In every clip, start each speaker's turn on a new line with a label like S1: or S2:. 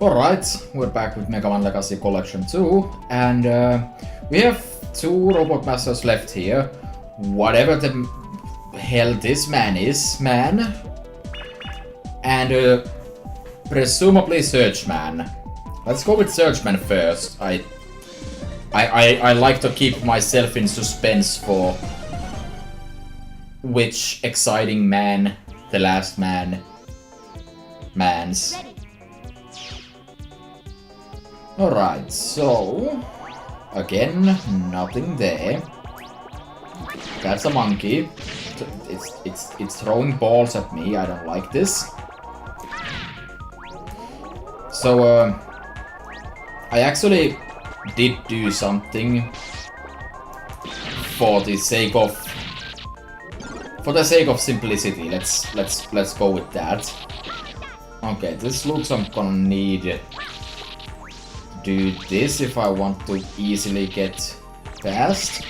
S1: Alright, we're back with Mega Man Legacy Collection 2, and we have 2 Robot Masters left here. Whatever the hell this man is, man. And presumably Searchman. Let's go with Searchman first. I like to keep myself in suspense for which exciting man the last man's. Alright, so again, nothing there. That's a monkey. It's throwing balls at me. I don't like this. So I actually did do something for the sake of simplicity. Let's go with that. Okay, this looks I'm gonna need do this if I want to easily get past.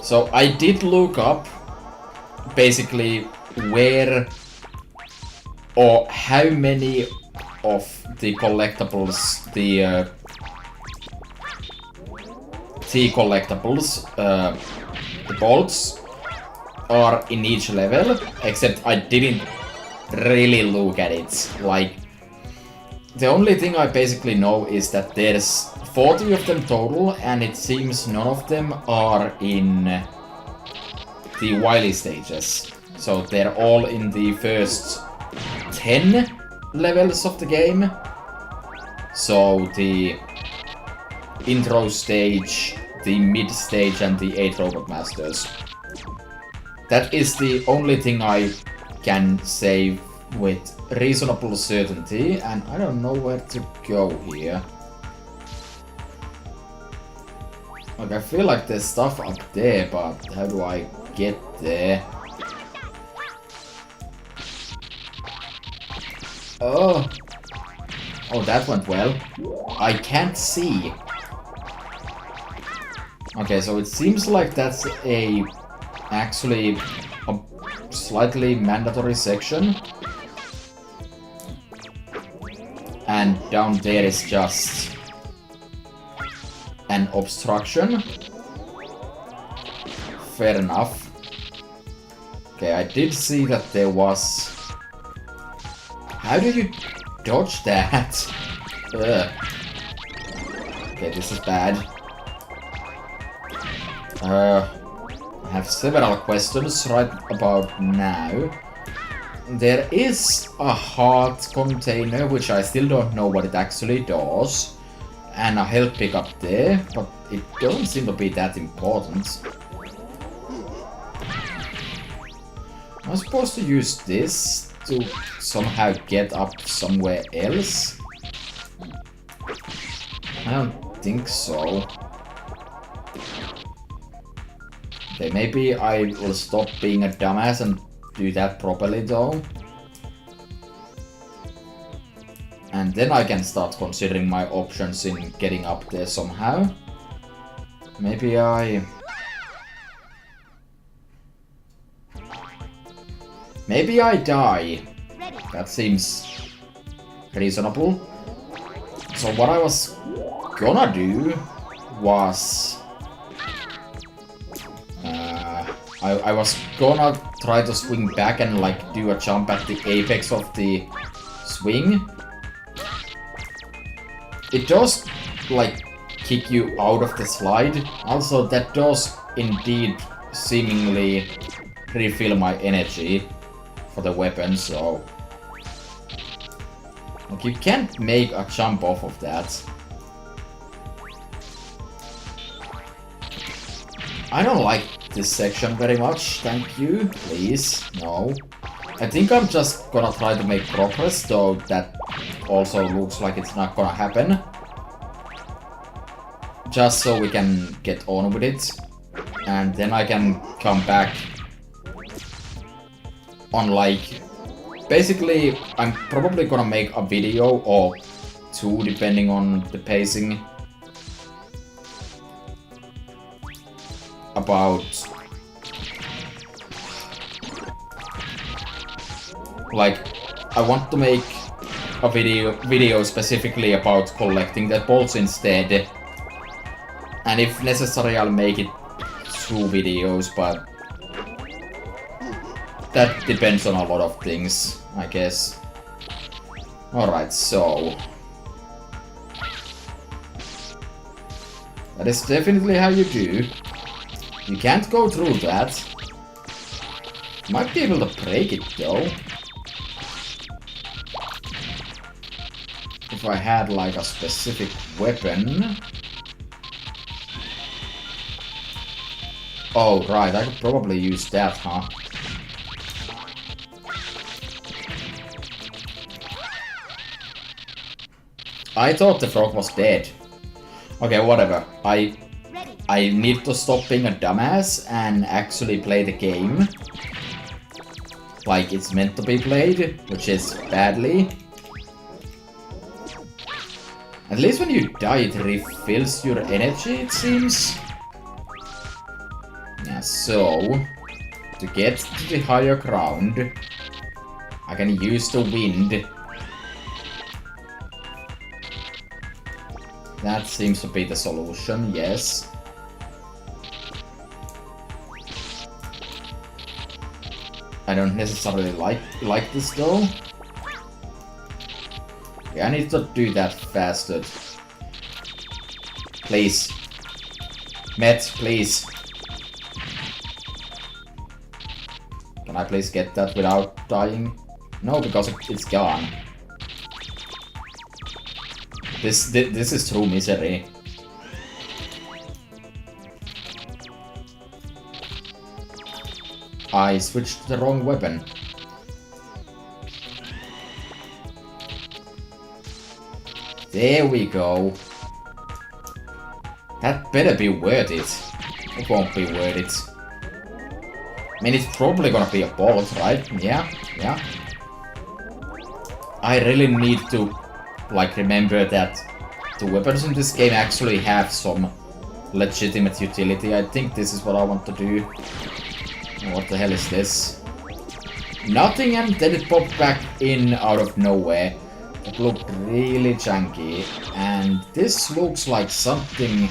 S1: So I did look up basically where or how many of the collectibles, the collectibles, the bolts are in each level, except I didn't really look at it. Like, the only thing I basically know is that there's 40 of them total, and it seems none of them are in the Wily stages. So they're all in the first 10 levels of the game. So the intro stage, the mid stage, and the 8 Robot Masters. That is the only thing I can say with reasonable certainty, and I don't know where to go here. Like, I feel like there's stuff up there, but how do I get there? Oh, that went well. I can't see. Okay, so it seems like that's actually a slightly mandatory section. And down there is just an obstruction. Fair enough. Okay, I did see that there was... How do you dodge that? Ugh. Okay, this is bad. I have several questions right about now. There is a heart container, which I still don't know what it actually does. And a health pickup there, but it doesn't seem to be that important. I'm supposed to use this to somehow get up somewhere else? I don't think so. Okay, maybe I will stop being a dumbass and do that properly though. And then I can start considering my options in getting up there somehow. Maybe I die. That seems reasonable. So what I was gonna do was... I was gonna try to swing back and like do a jump at the apex of the swing. It does like kick you out of the slide. Also, that does indeed seemingly refill my energy for the weapon, so... Like, you can't make a jump off of that. I don't like this section very much, thank you, please, no. I think I'm just gonna try to make progress, though that also looks like it's not gonna happen. Just so we can get on with it. And then I can come back on like... Basically, I'm probably gonna make a video or 2 depending on the pacing. About like, I want to make a video specifically about collecting the bolts instead. And if necessary, I'll make it 2 videos, but that depends on a lot of things, I guess. Alright, so that is definitely how you do. You can't go through that. Might be able to break it though. If I had like a specific weapon. Oh right, I could probably use that, huh? I thought the frog was dead. Okay, whatever. I need to stop being a dumbass and actually play the game like it's meant to be played, which is badly. At least when you die, it refills your energy, it seems. Yeah, so to get to the higher ground, I can use the wind. That seems to be the solution, yes. I don't necessarily like this though. Yeah, I need to do that faster. Please. Met, please. Can I please get that without dying? No, because it's gone. This is true misery. I switched to the wrong weapon. There we go. That better be worth it. It won't be worth it. I mean, it's probably gonna be a bolt, right? Yeah, yeah. I really need to, like, remember that the weapons in this game actually have some legitimate utility. I think this is what I want to do. What the hell is this? Nothing, and then it popped back in out of nowhere. It looked really janky, and this looks like something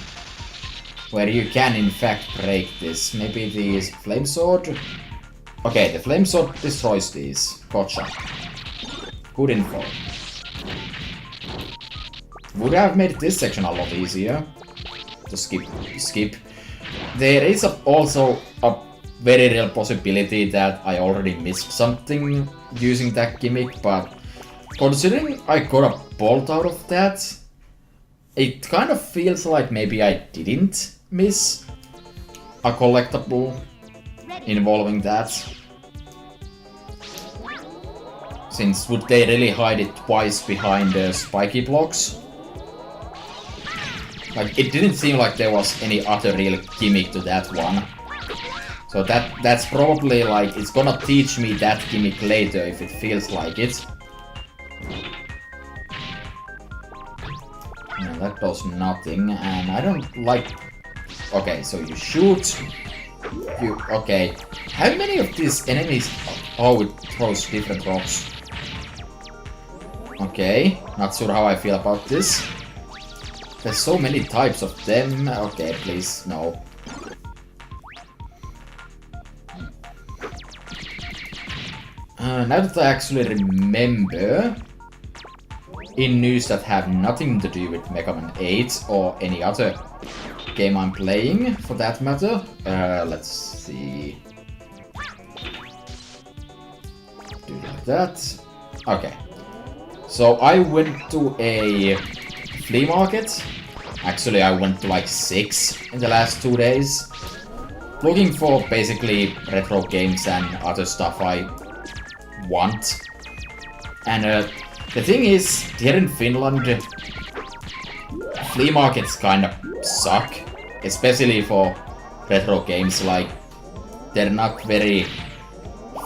S1: where you can in fact break this. Maybe the flame sword? Okay, the flame sword destroys these. Gotcha. Good info. Would have made this section a lot easier to skip. There is also a very real possibility that I already missed something using that gimmick, but considering I got a bolt out of that, it kind of feels like maybe I didn't miss a collectible involving that. Since would they really hide it twice behind the spiky blocks? Like, it didn't seem like there was any other real gimmick to that one. So that's probably like, it's gonna teach me that gimmick later if it feels like it. No, that does nothing, and I don't like... Okay, so you shoot. Okay. How many of these enemies... Oh, it throws different rocks. Okay, not sure how I feel about this. There's so many types of them. Okay, please, no. Now that I actually remember, in news that have nothing to do with Mega Man 8 or any other game I'm playing, for that matter, let's see. Do like that. Okay. So I went to a flea market. Actually, I went to like 6 in the last 2 days. Looking for basically retro games and other stuff I want. And the thing is, here in Finland, flea markets kind of suck. Especially for retro games, like, they're not very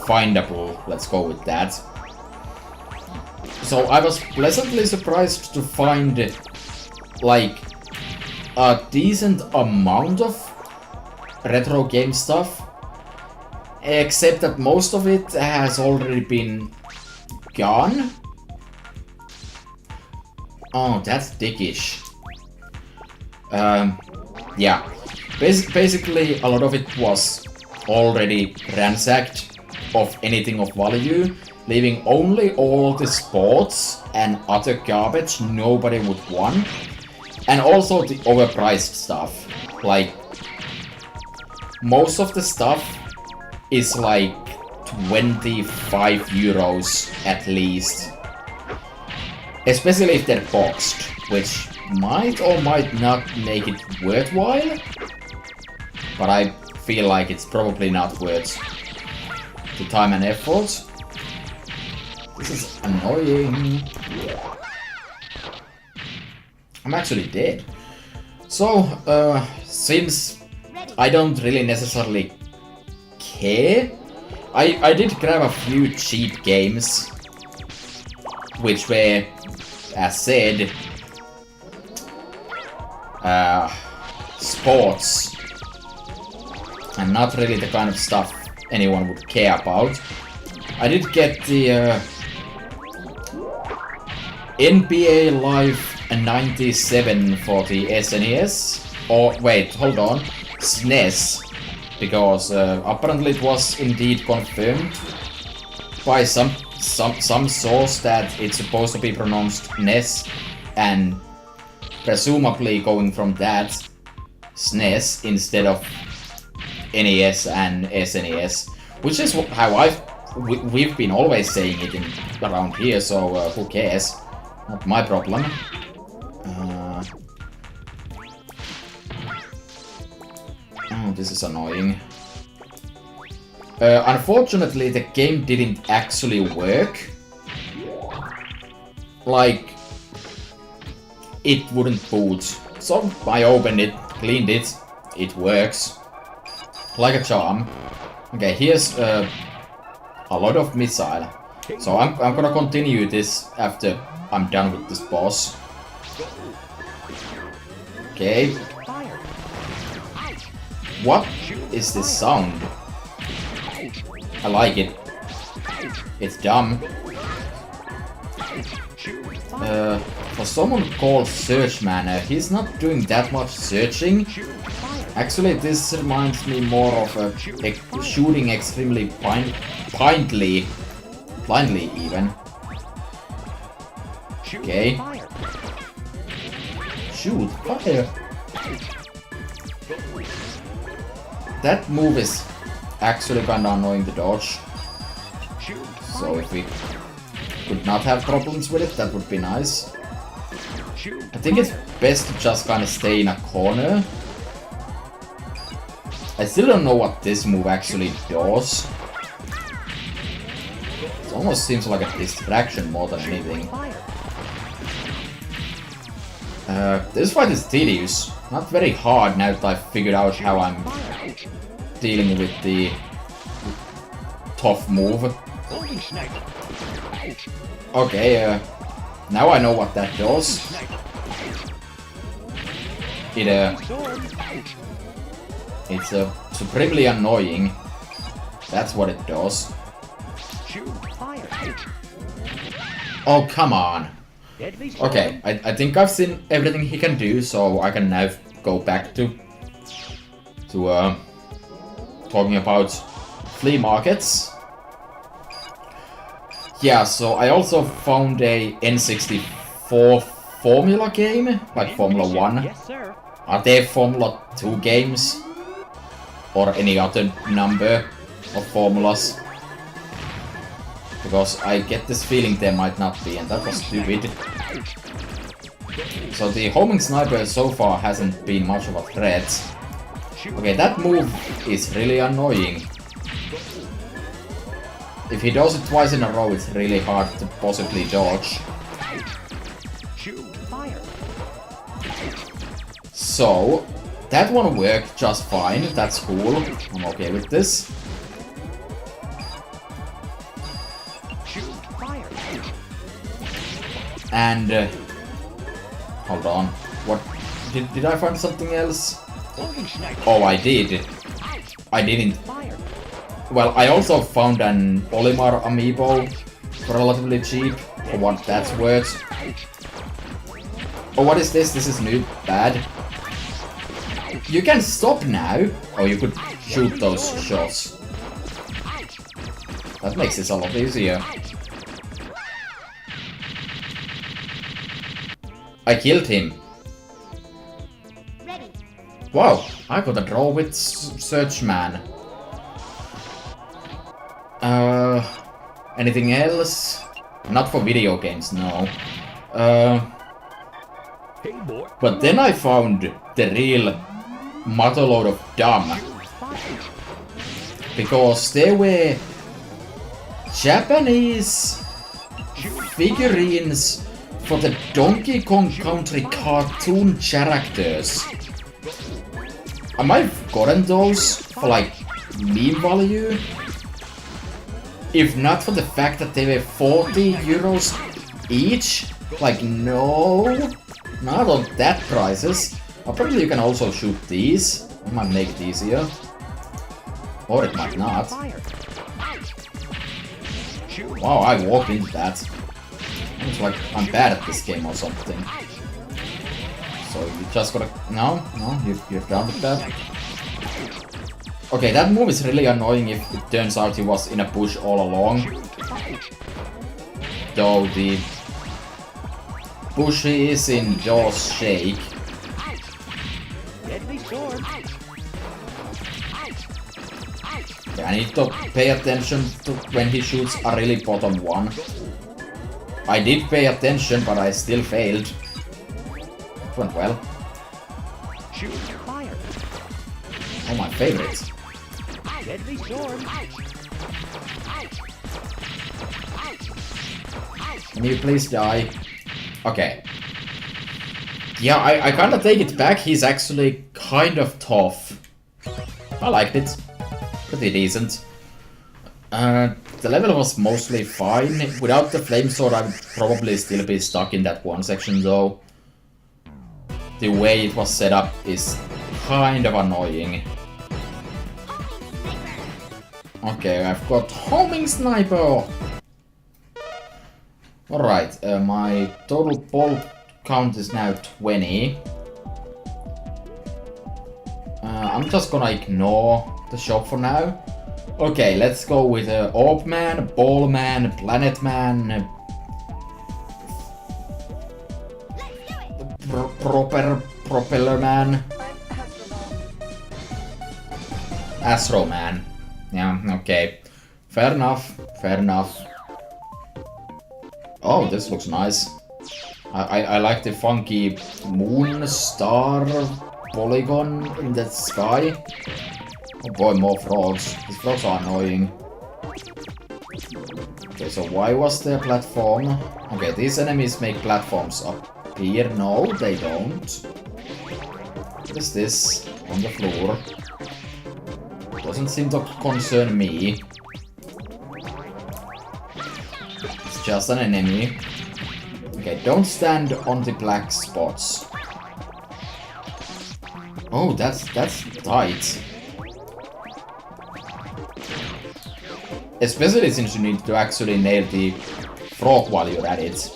S1: findable, let's go with that. So I was pleasantly surprised to find, like, a decent amount of retro game stuff. Except that most of it has already been gone. Oh, that's dickish. Yeah. Basically, a lot of it was already ransacked of anything of value, leaving only all the sports and other garbage nobody would want. And also the overpriced stuff. Like, most of the stuff is like 25 euros at least. Especially if they're boxed, which might or might not make it worthwhile. But I feel like it's probably not worth the time and effort. This is annoying. I'm actually dead. So, since I don't really necessarily care, I did grab a few cheap games, which were, as said, sports, and not really the kind of stuff anyone would care about. I did get the NBA Live 97 for the SNES, or wait, hold on, SNES, because apparently it was indeed confirmed by some source that it's supposed to be pronounced NES, and presumably going from that, SNES instead of NES and SNES, which is how we've been always saying it around here, so who cares? Not my problem. Oh, this is annoying. Unfortunately, the game didn't actually work. Like, it wouldn't boot. So I opened it, cleaned it, it works. Like a charm. Okay, here's a lot of missile. So I'm gonna continue this after I'm done with this boss. Okay. What is this sound? I like it. It's dumb. For someone called Searchman, he's not doing that much searching. Actually, this reminds me more of a shooting extremely blindly even. Okay. Shoot, fire! That move is actually kinda annoying to dodge. So if we could not have problems with it, that would be nice. I think it's best to just kinda stay in a corner. I still don't know what this move actually does. It almost seems like a distraction more than anything. This fight is tedious. Not very hard now that I've figured out how I'm dealing with the tough move. Okay, now I know what that does. It's supremely annoying. That's what it does. Oh, come on. Okay, I think I've seen everything he can do, so I can now go back to talking about flea markets. Yeah, so I also found a N64 Formula game, like Formula 1.
S2: Yes, sir.
S1: Are there Formula 2 games? Or any other number of formulas? Because I get this feeling there might not be, and that was stupid. So the homing sniper so far hasn't been much of a threat. Okay, that move is really annoying. If he does it twice in a row, it's really hard to possibly dodge. So, that one worked just fine, that's cool. I'm okay with this. And hold on. What did I find something else? Oh, I did. I didn't. Well, I also found an Olimar amiibo for relatively cheap, for what that's worth. Oh, what is this? This is new. Bad. You can stop now. Oh, you could shoot those shots. That makes this a lot easier. I killed him. Wow, I got a draw with Searchman. Anything else? Not for video games, no. But then I found the real motherload of dumb. Because there were Japanese figurines for the Donkey Kong Country cartoon characters. I might have gotten those for like meme value. If not for the fact that they were 40 euros each. Like, no. Not on that prices. Probably you can also shoot these. It might make it easier. Or it might not. Wow, I walked into that. Looks like I'm bad at this game or something. So you just gotta... No, you're done with that. Okay, that move is really annoying if it turns out he was in a bush all along. Though the bush he is in does shake. Okay, I need to pay attention to when he shoots a really bottom one. I did pay attention, but I still failed. It went well. Oh, my favorite. Can you please die? Okay. Yeah, I kinda take it back. He's actually kind of tough. I liked it. Pretty decent. The level was mostly fine. Without the flame sword, I would probably still be stuck in that one section though. The way it was set up is kind of annoying. Okay, I've got homing sniper! Alright, my total bolt count is now 20. I'm just gonna ignore the shop for now. Okay, let's go with Orb Man, Ball Man, Planet Man, Propeller Man, Astro Man. Yeah, okay. Fair enough, fair enough. Oh, this looks nice. I like the funky moon star polygon in the sky. Oh boy, more frogs. These frogs are annoying. Okay, so why was there a platform? Okay, these enemies make platforms up here. No, they don't. What is this on the floor? Doesn't seem to concern me. It's just an enemy. Okay, don't stand on the black spots. Oh, that's tight. Especially since you need to actually nail the frog while you're at it.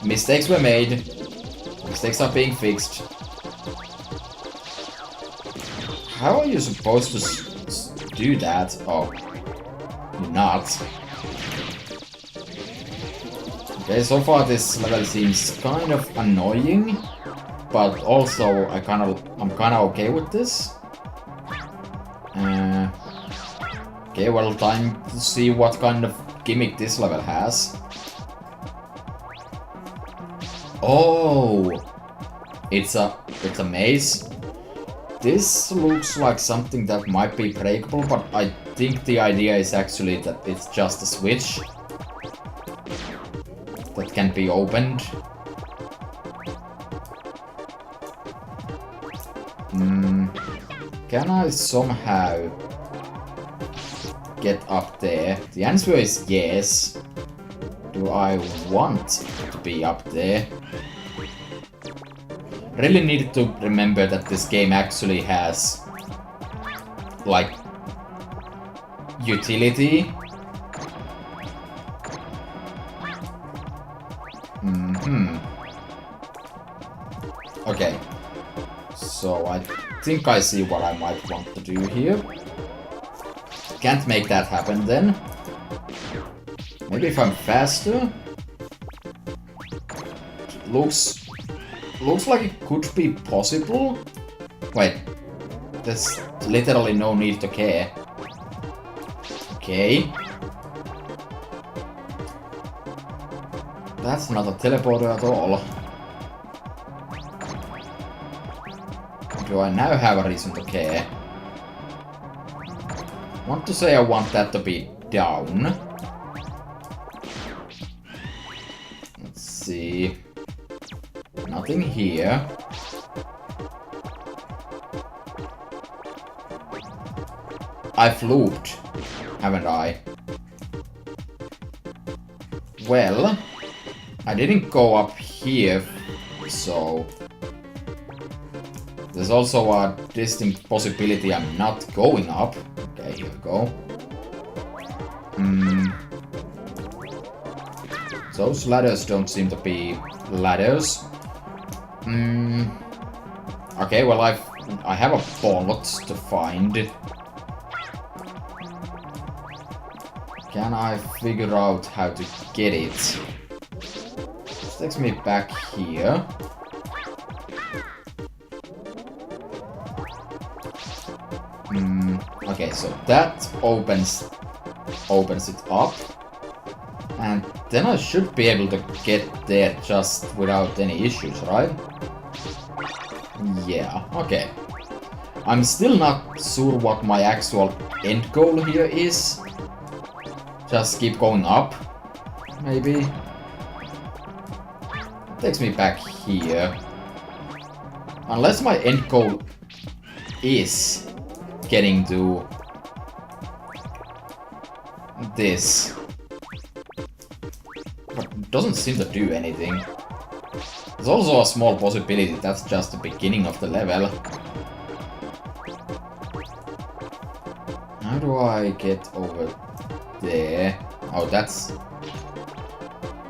S1: Mistakes were made. Mistakes are being fixed. How are you supposed to do that? Oh, you're not. Okay, so far this level seems kind of annoying, but also I'm kind of okay with this. Okay, well, time to see what kind of gimmick this level has. Oh, it's a maze. This looks like something that might be breakable, but I think the idea is actually that it's just a switch that can be opened. Can I somehow get up there? The answer is yes. Do I want to be up there? Really needed to remember that this game actually has like utility. Okay. So I think I see what I might want to do here. Can't make that happen then. Maybe if I'm faster? Looks like it could be possible. Wait. There's literally no need to care. Okay. That's not a teleporter at all. Do I now have a reason to care? Want to say I want that to be down. Let's see. Nothing here. I've looped, haven't I? Well, I didn't go up here, so... There's also a distinct possibility I'm not going up. Okay, here we go. Those ladders don't seem to be ladders. Okay, well I have a bolt to find. Can I figure out how to get it? This takes me back here. Okay, so that opens it up. And then I should be able to get there just without any issues, right? Yeah, okay. I'm still not sure what my actual end goal here is. Just keep going up, maybe. Takes me back here. Unless my end goal is getting to this. But it doesn't seem to do anything. There's also a small possibility that's just the beginning of the level. How do I get over there? Oh, that's...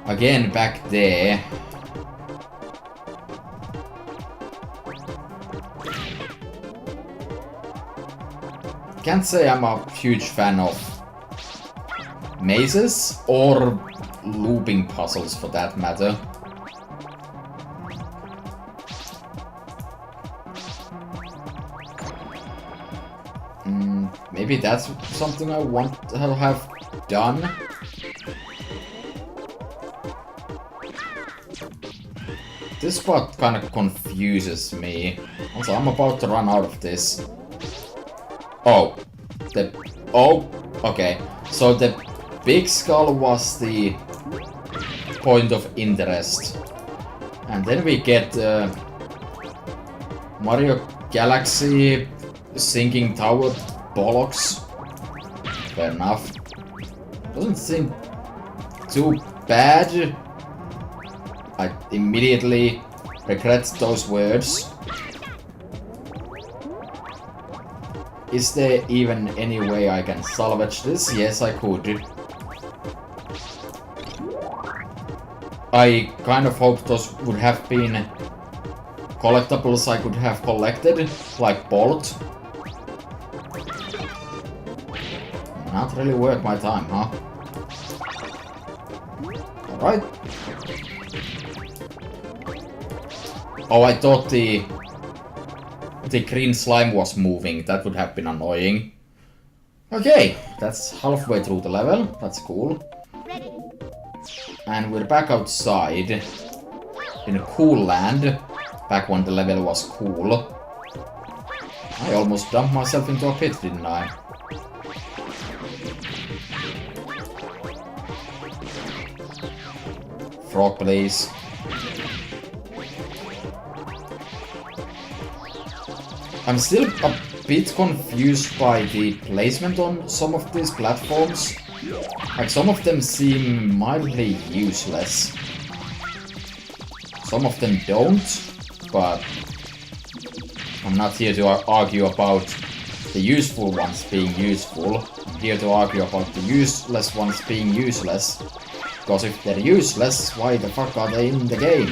S1: Again, back there. Can't say I'm a huge fan of mazes or looping puzzles for that matter. Maybe that's something I want to have done. This part kind of confuses me. Also, I'm about to run out of this. Oh. Okay. So the big skull was the point of interest. And then we get Mario Galaxy sinking tower bollocks. Fair enough. Doesn't seem too bad. I immediately regret those words. Is there even any way I can salvage this? Yes, I could. I kind of hoped those would have been collectibles I could have collected, like Bolt. Not really worth my time, huh? Alright. Oh, I thought the green slime was moving. That would have been annoying. Okay, that's halfway through the level. That's cool. And we're back outside. In a cool land. Back when the level was cool. I almost dumped myself into a pit, didn't I? Frog, please. I'm still a bit confused by the placement on some of these platforms. Like, some of them seem mildly useless. Some of them don't, but I'm not here to argue about the useful ones being useful. I'm here to argue about the useless ones being useless. Because if they're useless, why the fuck are they in the game?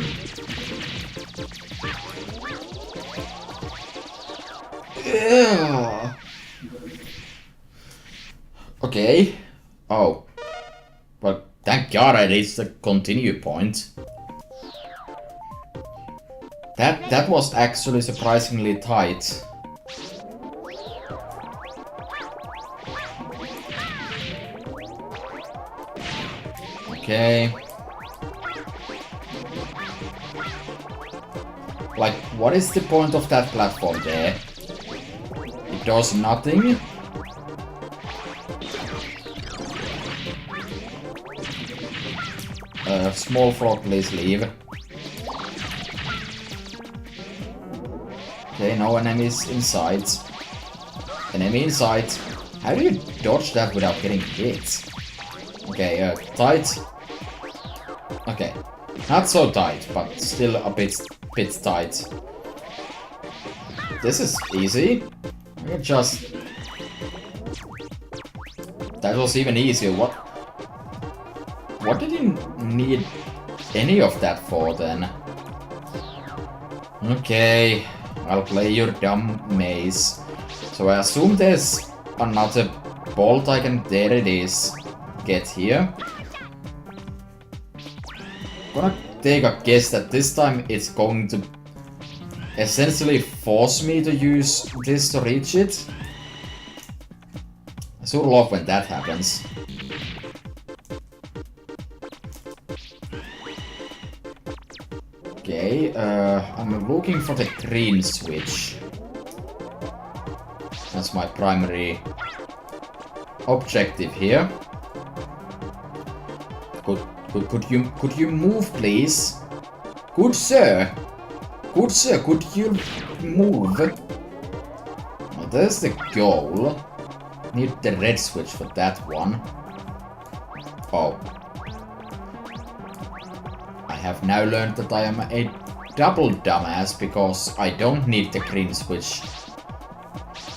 S1: Yeah. Okay. Oh. Well, thank God I reached the continue point. That was actually surprisingly tight. Okay. Like, what is the point of that platform there? It does nothing. Small frog, please leave. Okay, no enemies inside. Enemy inside. How do you dodge that without getting hit? Okay, tight. Okay, not so tight, but still a bit tight. This is easy. I can just... That was even easier. What did you need any of that for then? Okay, I'll play your dumb maze. So I assume there's another bolt I can... There it is. Get here. Gonna take a guess that this time it's going to essentially force me to use this to reach it. I sort of love when that happens. Okay, I'm looking for the green switch. That's my primary objective here. Could you move, please? Good sir. Good sir, could you move? Well, there's the goal. Need the red switch for that one. Oh. I have now learned that I am a double dumbass because I don't need the green switch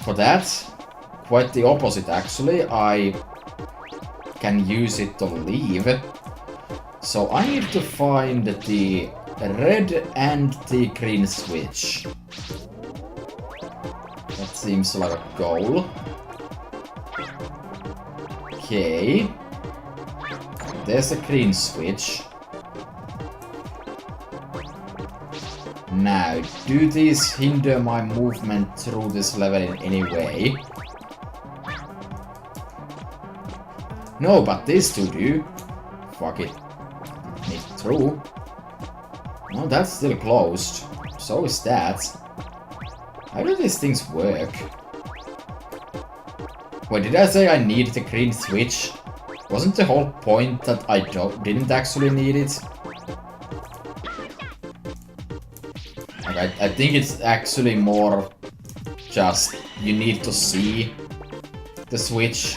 S1: for that. Quite the opposite, actually. I can use it to leave. So I need to find the red and the green switch. That seems like a goal. Okay. There's a green switch. Now, do these hinder my movement through this level in any way? No, but these two do. Fuck it. Need through. No, that's still closed. So is that. How do these things work? Wait, did I say I need the green switch? Wasn't the whole point that I didn't actually need it? Like, I think it's actually more just you need to see the switch.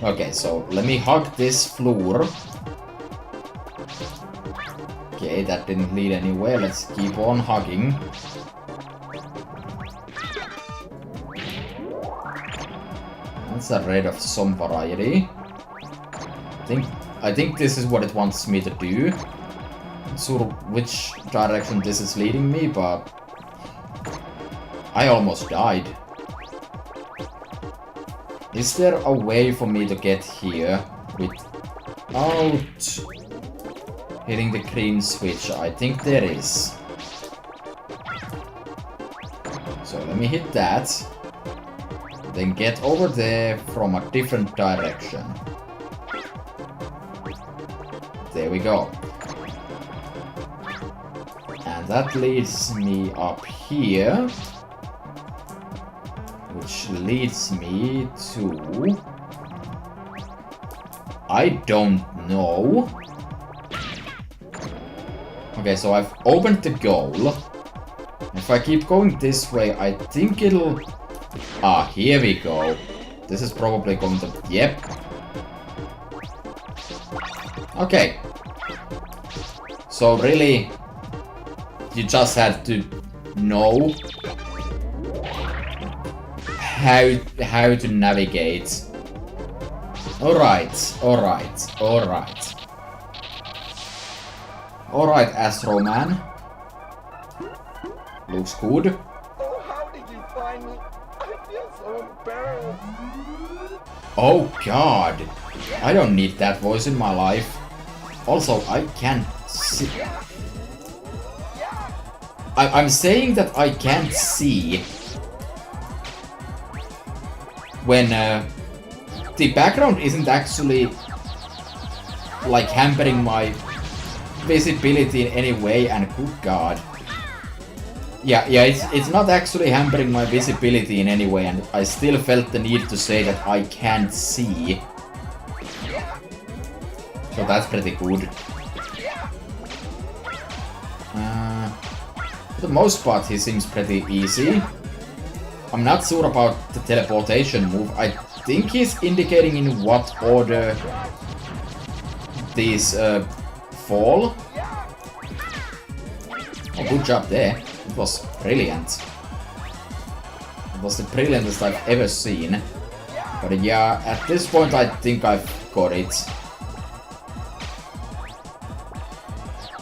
S1: Okay, so let me hug this floor. Okay, that didn't lead anywhere. Let's keep on hugging. That's a red of some variety. I think this is what it wants me to do. Not sure which direction this is leading me, but I almost died. Is there a way for me to get here without hitting the green switch? I think there is. So let me hit that. Then get over there from a different direction. There we go. And that leads me up here. Which leads me to... I don't know. Okay, so I've opened the goal. If I keep going this way, I think it'll... Ah, here we go. This is probably going to... Yep. Okay. So really, you just had to know how to navigate. Alright. Alright, Astro Man. Looks good.
S2: Oh, how did you find me? I feel so embarrassed.
S1: Oh god. I don't need that voice in my life. Also, I can't see. I'm saying that I can't see when the background isn't actually like hampering my visibility in any way, and good god. Yeah, it's not actually hampering my visibility in any way, and I still felt the need to say that I can't see. So that's pretty good. For the most part, he seems pretty easy. I'm not sure about the teleportation move. I think he's indicating in what order these fall. Oh, good job there. It was brilliant. It was the brilliantest I've ever seen. But yeah, at this point I think I've got it.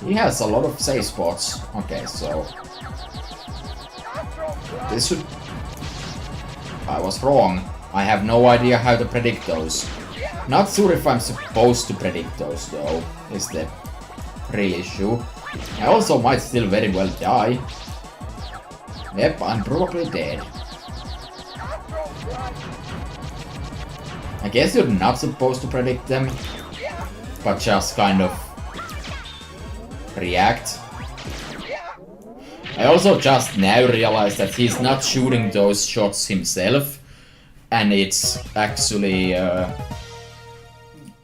S1: He has a lot of safe spots. Okay, so... this should... I was wrong. I have no idea how to predict those. Not sure if I'm supposed to predict those though, is the real issue. I also might still very well die. Yep, I'm probably dead. I guess you're not supposed to predict them, but just kind of react. I also just now realized that he's not shooting those shots himself, and it's actually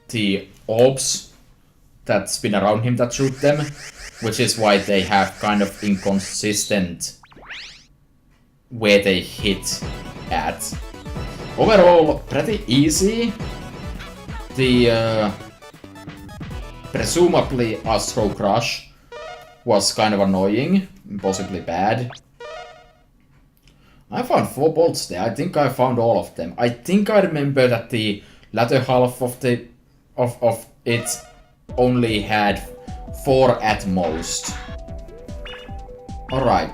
S1: the orbs that spin around him that shoot them, which is why they have kind of inconsistent where they hit at. Overall, pretty easy. The presumably Astro Crush was kind of annoying, possibly bad. I found 4 bolts there. I think I found all of them. I think I remember that the latter half of the of it only had 4 at most. Alright,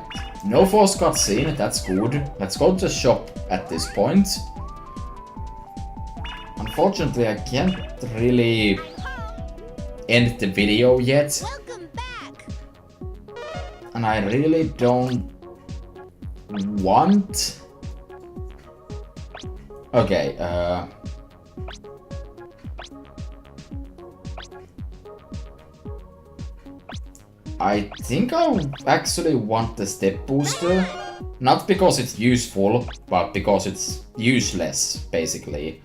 S1: no force cutscene, that's good. Let's go to the shop at this point. Unfortunately, I can't really end the video yet.
S3: Welcome back.
S1: And I really don't want... Okay, I think I actually want the step booster. Not because it's useful, but because it's useless, basically.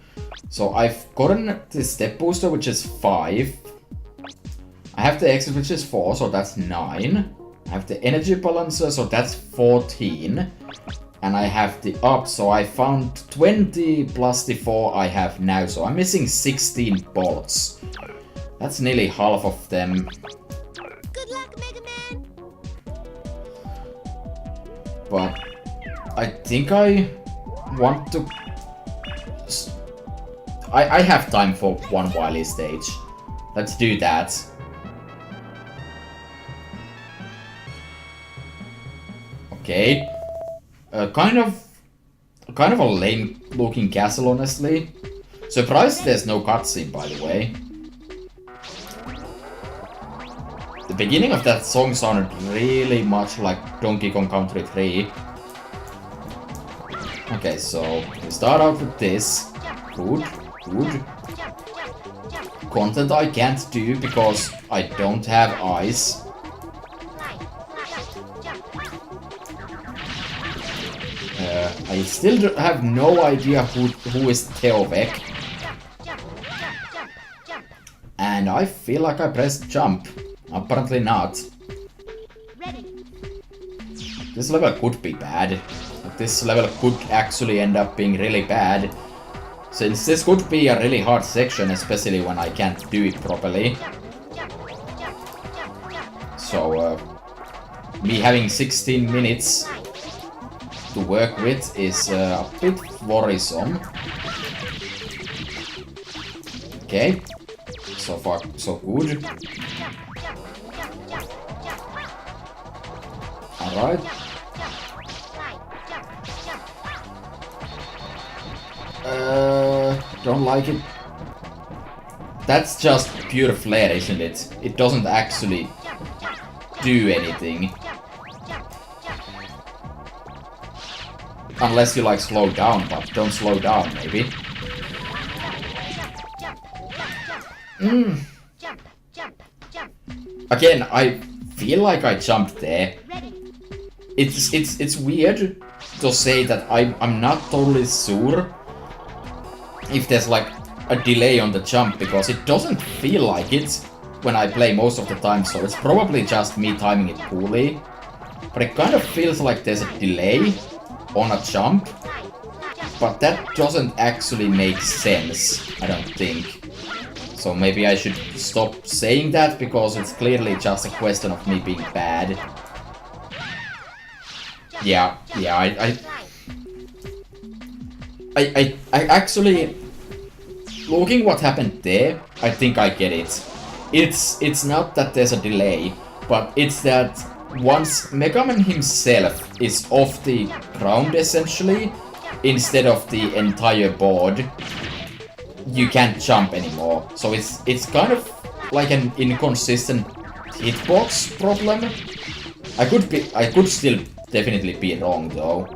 S1: So I've gotten the step booster, which is 5. I have the exit, which is 4, so that's 9. I have the energy balancer, so that's 14. And I have the up, so I found 20 plus the 4 I have now. So I'm missing 16 bolts. That's nearly half of them.
S3: Good luck, Mega Man.
S1: But I think I want to... I have time for one Wily stage. Let's do that. Okay. Kind of a lame looking castle, honestly. Surprised there's no cutscene, by the way. The beginning of that song sounded really much like Donkey Kong Country 3. Okay, so we start out with this. Good, good. Content I can't do because I don't have eyes. I still have no idea who is Theovek. And I feel like I pressed jump. Apparently not. This level could be bad. This level could actually end up being really bad. Since this could be a really hard section, especially when I can't do it properly. So, me having 16 minutes to work with is a bit worrisome. Okay, so far so good. Alright. Don't like it. That's just pure flair, isn't it? It doesn't actually do anything. Unless you like slow down, but don't slow down, maybe. Again, I feel like I jumped there. It's weird to say that I'm not totally sure if there's like a delay on the jump, because it doesn't feel like it when I play most of the time, so it's probably just me timing it poorly. But it kind of feels like there's a delay on a jump, but that doesn't actually make sense, I don't think. So maybe I should stop saying that, because it's clearly just a question of me being bad. Yeah, I actually, looking what happened there, I think I get it. It's not that there's a delay, but it's that once Mega Man himself is off the ground essentially, instead of the entire board, you can't jump anymore. So it's kind of like an inconsistent hitbox problem. I could still definitely be wrong though.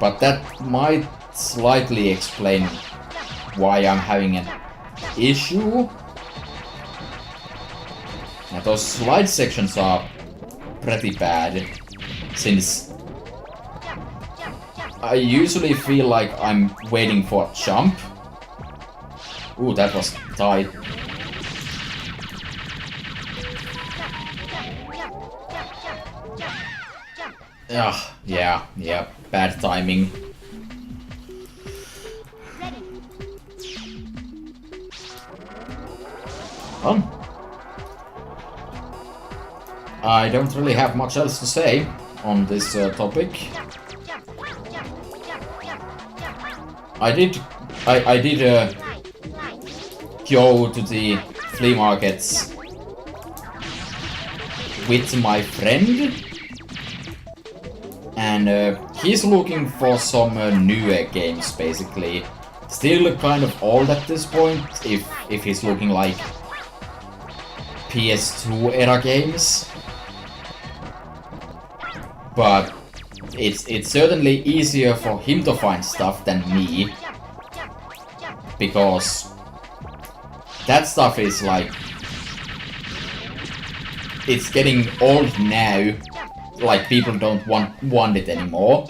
S1: But that might slightly explain why I'm having an issue. Now those slide sections are pretty bad, since I usually feel like I'm waiting for a jump. Ooh, that was tight. Ah, yeah, bad timing. I don't really have much else to say on this topic. I did go to the flea markets with my friend, and he's looking for some newer games, basically. Still kind of old at this point, if he's looking like PS2 era games. But it's certainly easier for him to find stuff than me, because that stuff is like, it's getting old now, like people don't want it anymore,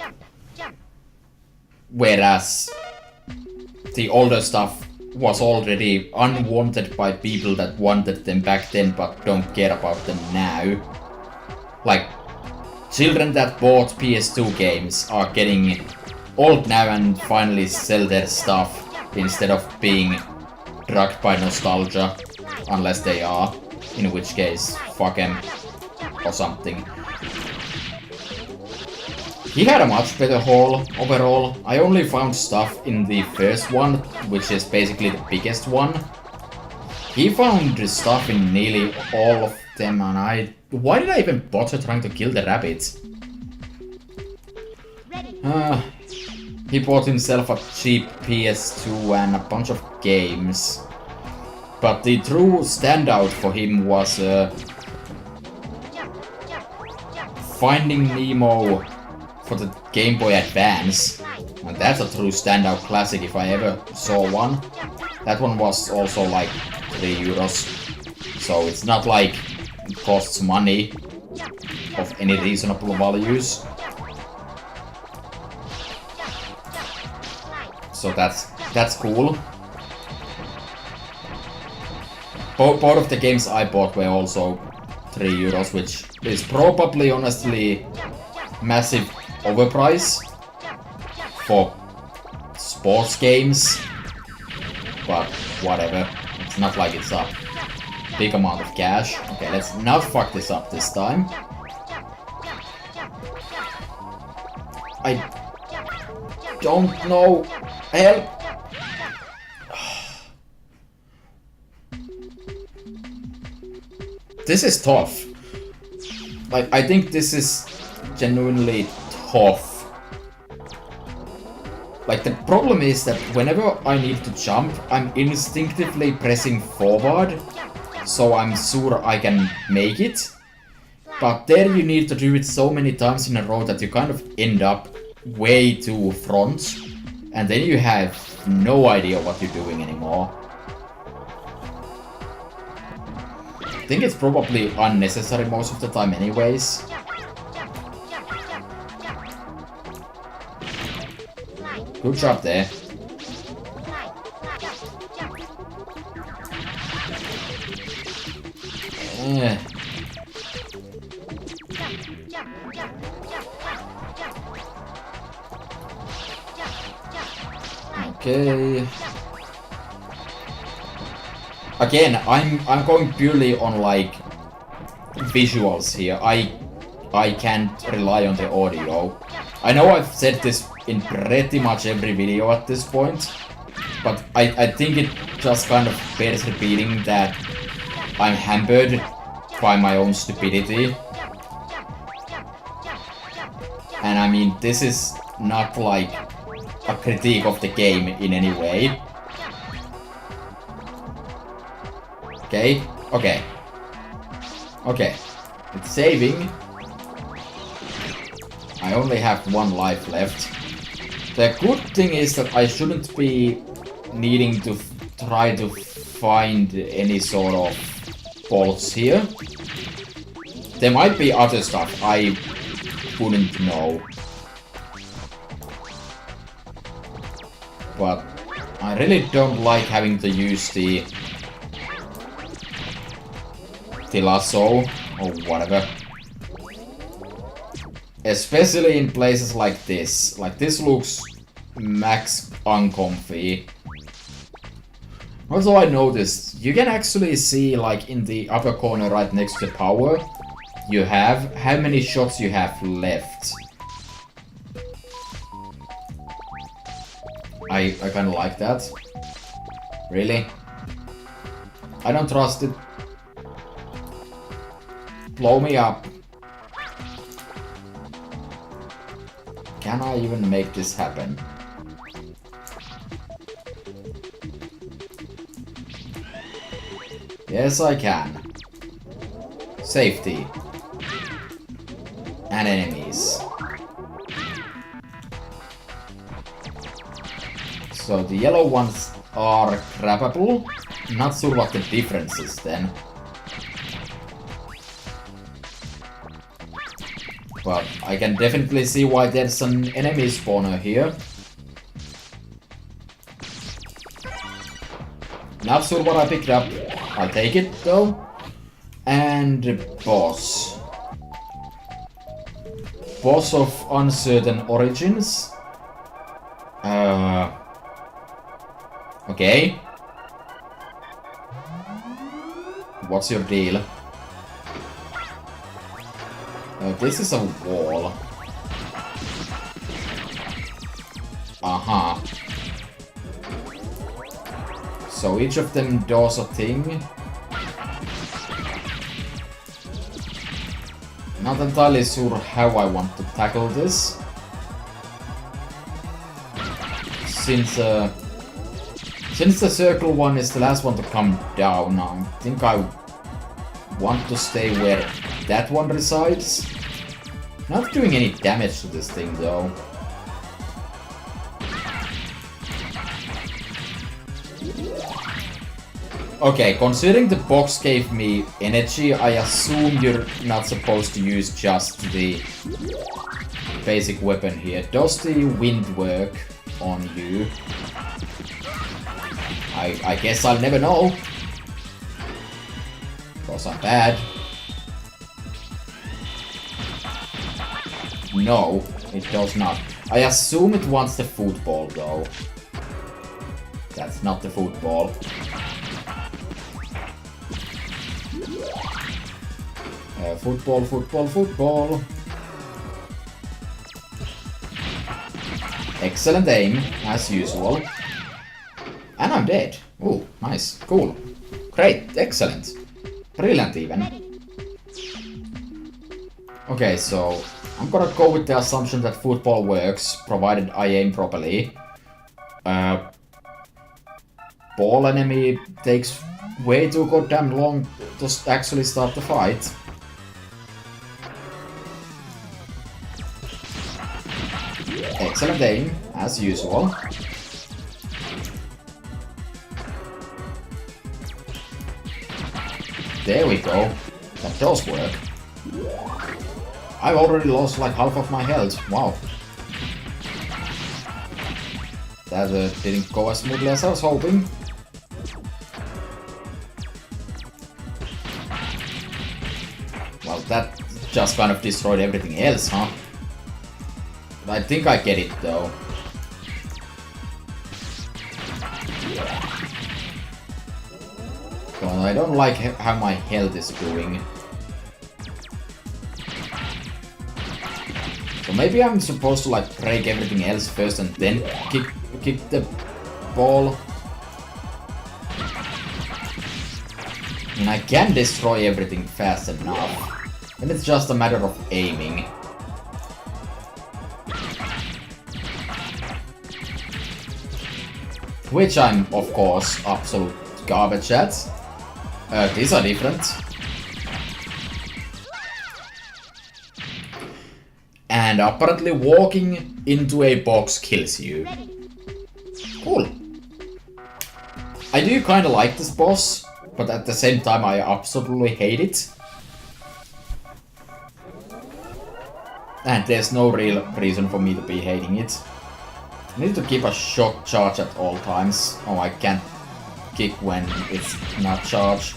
S1: whereas the older stuff was already unwanted by people that wanted them back then but don't care about them now. Like, children that bought PS2 games are getting old now and finally sell their stuff instead of being drugged by nostalgia, unless they are, in which case, fuck them or something. He had a much better haul overall. I only found stuff in the first one, which is basically the biggest one. He found stuff in nearly all of them, and why did I even bother trying to kill the rabbits? He bought himself a cheap PS2 and a bunch of games. But the true standout for him was Finding Nemo for the Game Boy Advance. And that's a true standout classic if I ever saw one. That one was also like €3. So it's not like it costs money of any reasonable values. So that's cool. Both of the games I bought were also €3, which is probably honestly massive overprice for sports games. But whatever. It's not like it's a big amount of cash. Okay, let's not fuck this up this time. I don't know. Help! This is tough. Like, I think this is genuinely tough. Like, the problem is that whenever I need to jump, I'm instinctively pressing forward, so I'm sure I can make it. But there you need to do it so many times in a row that you kind of end up way too front, and then you have no idea what you're doing anymore. I think it's probably unnecessary most of the time anyways. Good job there. Okay. Again, I'm going purely on like visuals here. I can't rely on the audio. I know I've said this in pretty much every video at this point, but I think it just kind of bears repeating that I'm hampered by my own stupidity. And I mean, this is not like a critique of the game in any way. Okay, okay. Okay. It's saving. I only have 1 life left. The good thing is that I shouldn't be needing to try to find any sort of bolts here. There might be other stuff I wouldn't know. But I really don't like having to use the lasso or whatever. Especially in places like this. Like, this looks max uncomfy. Also, I noticed you can actually see, like, in the upper corner right next to the power, you have how many shots you have left. I kinda like that. Really? I don't trust it. Blow me up. Can I even make this happen? Yes, I can. Safety. And enemies. So the yellow ones are grabbable. Not sure what the difference is then. But I can definitely see why there's an enemy spawner here. Not sure what I picked up. I'll take it though. And boss. Boss of uncertain origins. Okay. What's your deal? This is a wall. Uh-huh. So each of them does a thing. Not entirely sure how I want to tackle this. Since the circle one is the last one to come down, I think I want to stay where that one resides. Not doing any damage to this thing though. Okay, considering the box gave me energy, I assume you're not supposed to use just the basic weapon here. Does the wind work on you? I guess I'll never know. Because I'm bad. No, it does not. I assume it wants the football though. That's not the football. Football, football, football. Excellent aim, as usual. And I'm dead. Oh, nice. Cool. Great. Excellent. Brilliant even. Okay, so I'm gonna go with the assumption that football works, provided I aim properly. Ball enemy takes way too goddamn long to actually start the fight. Excellent aim, as usual. There we go. That does work. I've already lost like half of my health. Wow. That didn't go as smoothly as I was hoping. Well, that just kind of destroyed everything else, huh? I think I get it though. Well, I don't like how my health is doing. So maybe I'm supposed to like break everything else first and then kick the ball. And I can destroy everything fast enough. And it's just a matter of aiming. Which I'm, of course, absolute garbage at. These are different. And apparently walking into a box kills you. Cool. I do kinda like this boss, but at the same time I absolutely hate it. And there's no real reason for me to be hating it. I need to keep a shock charge at all times. Oh, I can't kick when it's not charged.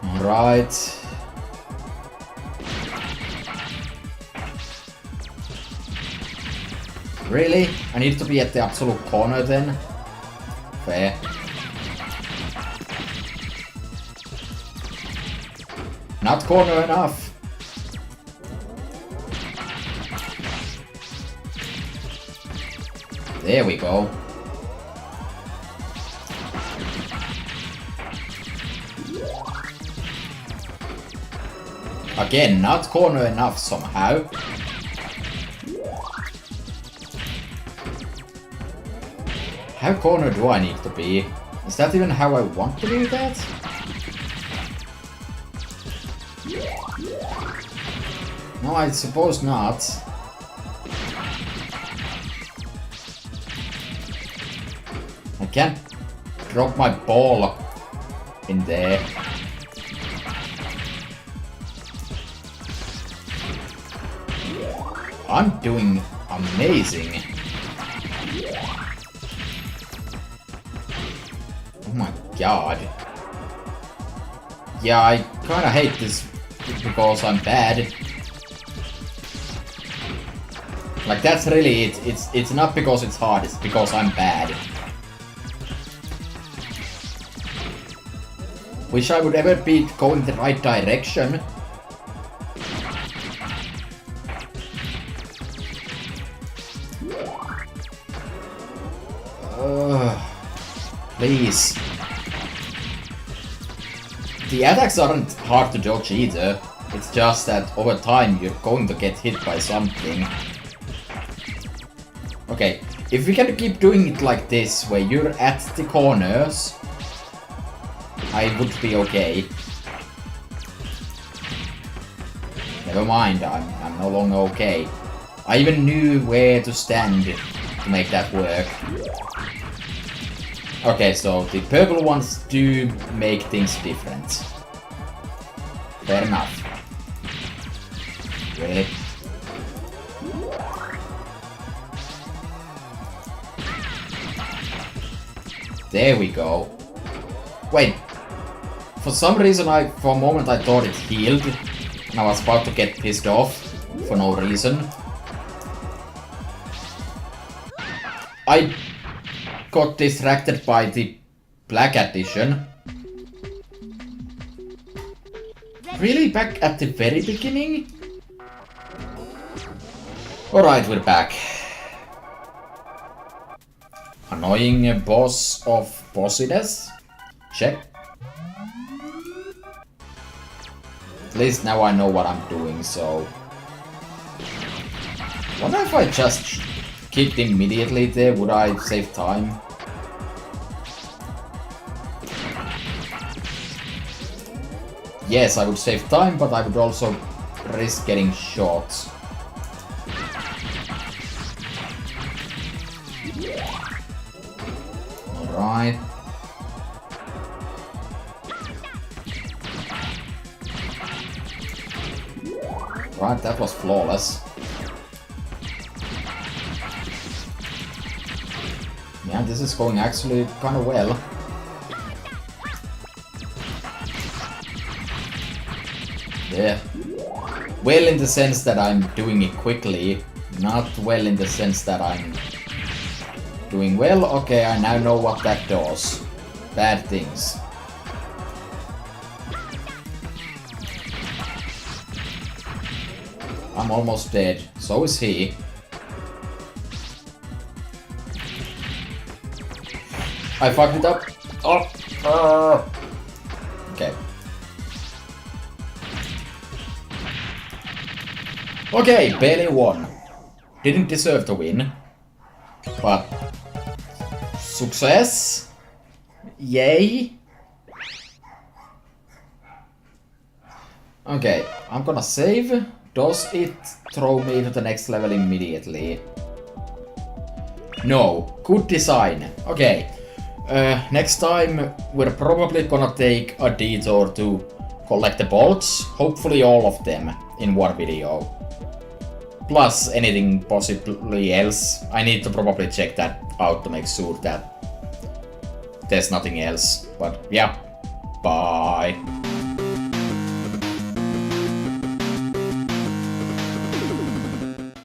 S1: Alright. Really? I need to be at the absolute corner then? Fair. Not corner enough. There we go. Again, not corner enough somehow. How corner do I need to be? Is that even how I want to do that? No, I suppose not. I can't drop my ball in there. I'm doing amazing. Oh my god. Yeah, I kinda hate this because I'm bad. Like, that's really it. It's not because it's hard, it's because I'm bad. Wish I would ever be going the right direction. Please. The attacks aren't hard to dodge either. It's just that over time you're going to get hit by something. Okay, if we can keep doing it like this, where you're at the corners, I would be okay. Never mind, I'm no longer okay. I even knew where to stand to make that work. Okay, so the purple ones do make things different. Fair enough. Really? There we go. Wait. For some reason for a moment I thought it healed. And I was about to get pissed off. For no reason. I got distracted by the Black Edition. Really? Back at the very beginning? Alright, we're back. Annoying boss of bossiness. Check. least now I know what I'm doing, so... Wonder if I just kicked immediately there, would I save time? Yes, I would save time, but I would also risk getting shot. Alright. Right, that was flawless. Yeah, this is going actually kind of well. Yeah. Well in the sense that I'm doing it quickly, not well in the sense that I'm doing well. Okay, I now know what that does. Bad things. I'm almost dead. So is he. I fucked it up. Oh. Okay. Okay, barely won. Didn't deserve to win. But... success? Yay! Okay, I'm gonna save. Does it throw me to the next level immediately? No. Good design. Okay. Next time we're probably gonna take a detour to collect the bolts. Hopefully all of them in one video. Plus anything possibly else. I need to probably check that out to make sure that there's nothing else. But yeah. Bye.